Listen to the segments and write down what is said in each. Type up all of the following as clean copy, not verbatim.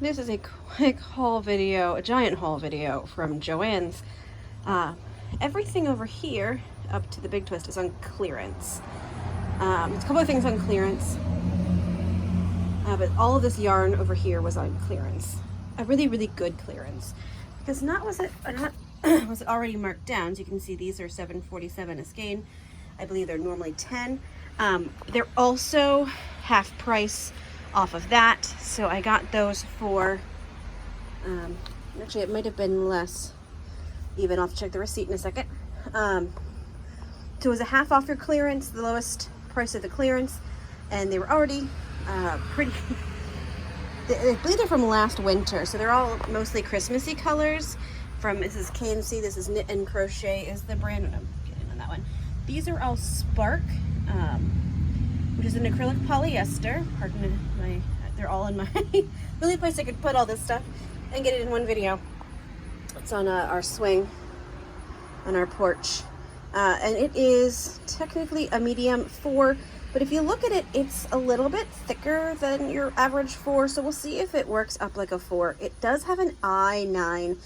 This is a quick haul video, a giant haul video from JoAnn's. Everything over here up to the big twist is on clearance. There's a couple of things on clearance, but all of this yarn over here was on clearance. A really, really good clearance. Because was it already marked down? As you can see, these are $7.47 a skein. I believe they're normally $10. They're also half price off of that, so I got those for actually it might have been less even. I'll have to check the receipt in a second. So it was a half off your clearance, the lowest price of the clearance, and they were already pretty I believe they're from last winter, so they're all mostly Christmassy colors. This is KNC, this is Knit and Crochet is the brand, and I'm getting on that one. These are all Spark, which is an acrylic polyester. Pardon they're all in my really place I could put all this stuff and get it in one video. It's on our swing on our porch, and it is technically a medium 4, but if you look at it, it's a little bit thicker than your average 4, so we'll see if it works up like a 4. It does have an I9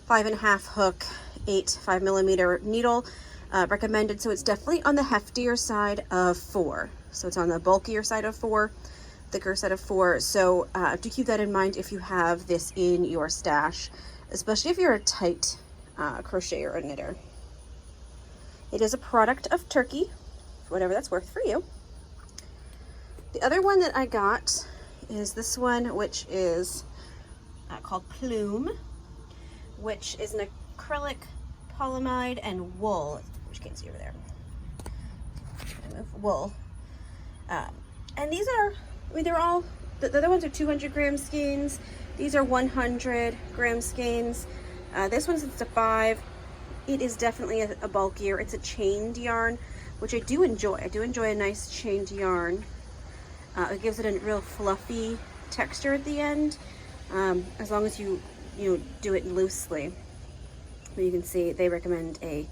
5.5 hook, 5mm needle recommended, so it's definitely on the heftier side of 4. So it's on the bulkier side of 4, thicker side of 4. So do keep that in mind if you have this in your stash, especially if you're a tight crocheter or knitter. It is a product of Turkey, whatever that's worth for you. The other one that I got is this one, which is called Plume, which is an acrylic polyamide and wool, which you can't see over there. Wool. And these are, they're all, the other ones are 200 gram skeins. These are 100 gram skeins. This one's a 5. It is definitely a bulkier. It's a chained yarn, which I do enjoy. I do enjoy a nice chained yarn. It gives it a real fluffy texture at the end, as long as you do it loosely. But you can see they recommend a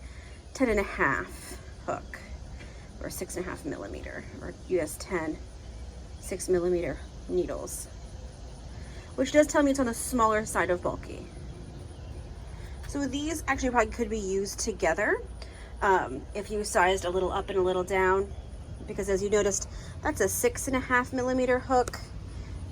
10.5 hook, or 6.5mm, or US 10 6mm needles, which does tell me it's on the smaller side of bulky. So these actually probably could be used together if you sized a little up and a little down, because as you noticed, that's a 6.5mm hook.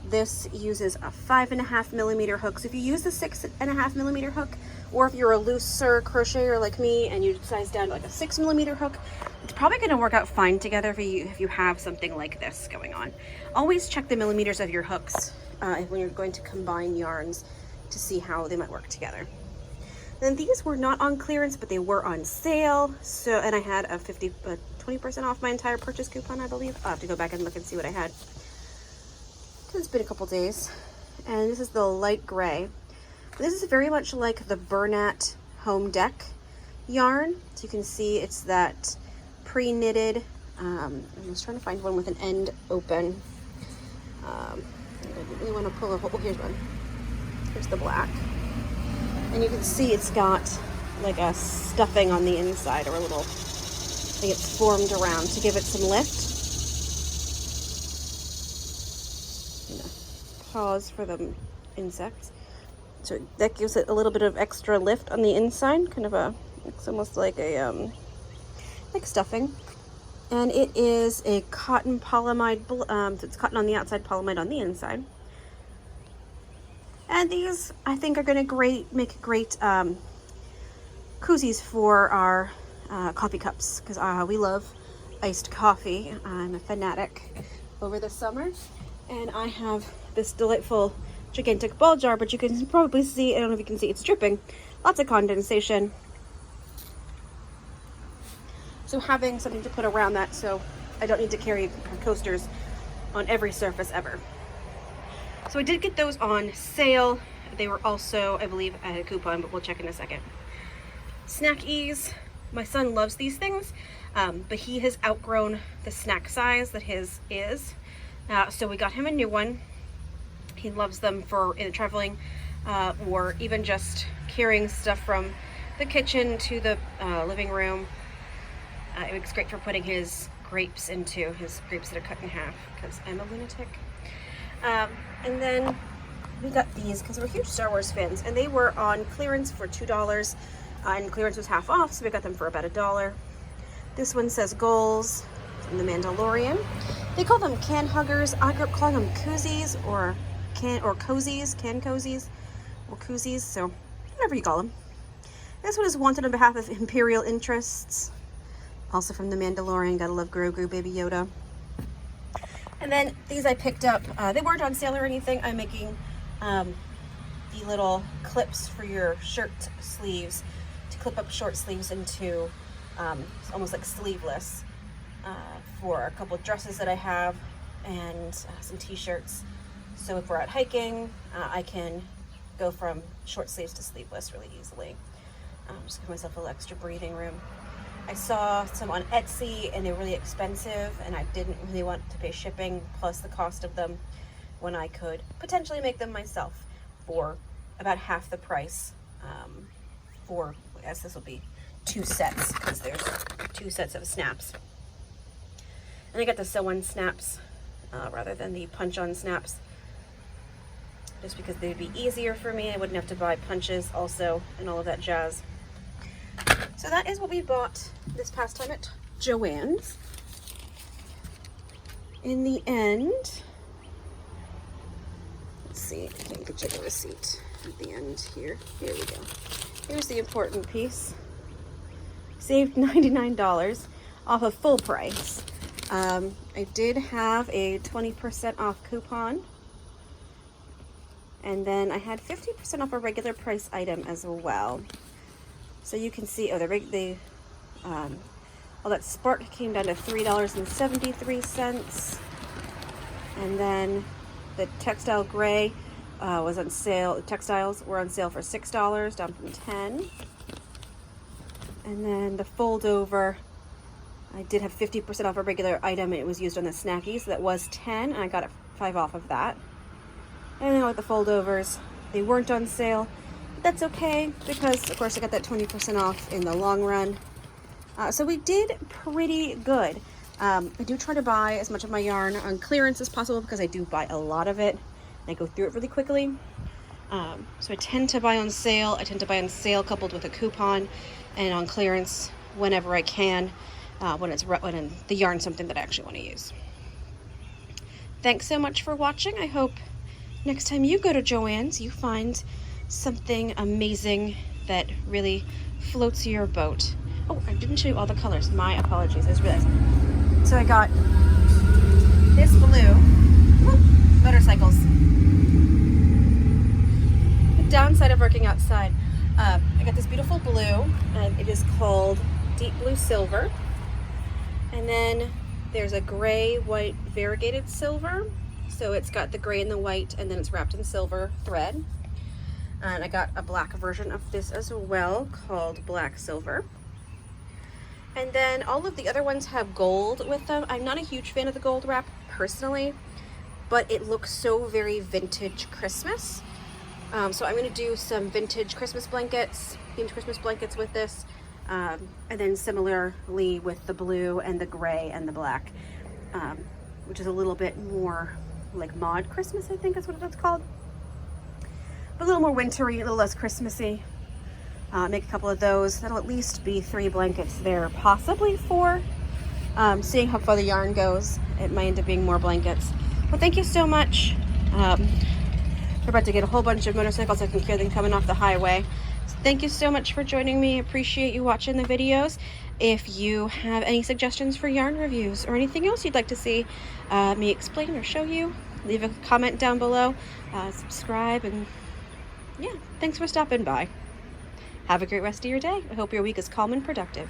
This uses a 5.5mm hook. So if you use the 6.5mm hook, or if you're a looser crocheter like me and you size down to like a 6mm hook, it's probably going to work out fine together for you if you have something like this going on. Always check the millimeters of your hooks when you're going to combine yarns to see how they might work together. Then these were not on clearance, but they were on sale. So, and I had a 20% off my entire purchase coupon, I believe. I'll have to go back and look and see what I had, because it's been a couple days. And this is the light gray. This is very much like the Bernat Home Deck yarn. So you can see it's that pre-knitted. I'm just trying to find one with an end open. I didn't really want to pull a whole, here's one. Here's the black. And you can see it's got like a stuffing on the inside, or a little, I think it's formed around to give it some lift. Pause for the insects. So that gives it a little bit of extra lift on the inside, kind of it's almost like a like stuffing. And it is a cotton polyamide, so it's cotton on the outside, polyamide on the inside. And these, I think, are going to make great koozies for our coffee cups, because we love iced coffee. I'm a fanatic over the summer, and I have this delightful gigantic ball jar, but you can probably see, I don't know if you can see, it's dripping. Lots of condensation. So having something to put around that, so I don't need to carry coasters on every surface ever. So I did get those on sale. They were also, I believe, at a coupon, but we'll check in a second. Snack Ease. My son loves these things, but he has outgrown the snack size that his is. So we got him a new one. He loves them for traveling, or even just carrying stuff from the kitchen to the living room. It's great for putting his grapes into, his grapes that are cut in half, because I'm a lunatic. And then we got these because we're huge Star Wars fans, and they were on clearance for $2, and clearance was half off, so we got them for about $1. This one says goals from The Mandalorian. They call them can huggers. I grew up calling them koozies or cozies, can cozies or koozies, so whatever you call them. This one is wanted on behalf of Imperial interests. Also from The Mandalorian, gotta love Grogu, Baby Yoda. And then these I picked up, they weren't on sale or anything. I'm making the little clips for your shirt sleeves to clip up short sleeves into almost like sleeveless for a couple of dresses that I have and some t-shirts. So if we're out hiking, I can go from short sleeves to sleeveless really easily. Just give myself a little extra breathing room. I saw some on Etsy and they're really expensive, and I didn't really want to pay shipping plus the cost of them when I could potentially make them myself for about half the price. For, I guess this will be 2 sets because there's 2 sets of snaps. And I got the sew-on snaps rather than the punch-on snaps, just because they'd be easier for me. I wouldn't have to buy punches also and all of that jazz. So that is what we bought this past time at JoAnn's. In the end, let's see, I think I can check the receipt at the end here. Here we go. Here's the important piece. Saved $99 off of full price. I did have a 20% off coupon. And then I had 50% off a regular price item as well. So you can see, oh, all that Spark came down to $3.73. And then the textile gray was on sale. The textiles were on sale for $6, down from $10. And then the fold over, I did have 50% off a regular item, and it was used on the snacky, so that was $10, and I got it 5 off of that. And then with the foldovers, they weren't on sale, but that's okay because, of course, I got that 20% off in the long run. So we did pretty good. I do try to buy as much of my yarn on clearance as possible because I do buy a lot of it, and I go through it really quickly. So I tend to buy on sale. I tend to buy on sale coupled with a coupon, and on clearance whenever I can, when the yarn's something that I actually want to use. Thanks so much for watching. I hope next time you go to JoAnn's, you find something amazing that really floats your boat. Oh, I didn't show you all the colors. My apologies. I just realized. So I got this blue. Whoop, motorcycles. The downside of working outside. I got this beautiful blue, and it is called Deep Blue Silver. And then there's a gray, white, variegated silver. So it's got the gray and the white, and then it's wrapped in silver thread. And I got a black version of this as well, called Black Silver. And then all of the other ones have gold with them. I'm not a huge fan of the gold wrap personally, but it looks so very vintage Christmas. So I'm going to do some vintage Christmas blankets, themed Christmas blankets with this. And then similarly with the blue and the gray and the black, which is a little bit more like mod Christmas, I think that's what it's called. But a little more wintry, a little less Christmassy. Make a couple of those. That'll at least be 3 blankets there, possibly 4. Seeing how far the yarn goes, it might end up being more blankets. Well, thank you so much. We're about to get a whole bunch of motorcycles. I can hear them coming off the highway. So thank you so much for joining me. Appreciate you watching the videos. If you have any suggestions for yarn reviews or anything else you'd like to see me explain or show you, leave a comment down below. Subscribe, and yeah, thanks for stopping by. Have a great rest of your day. I hope your week is calm and productive.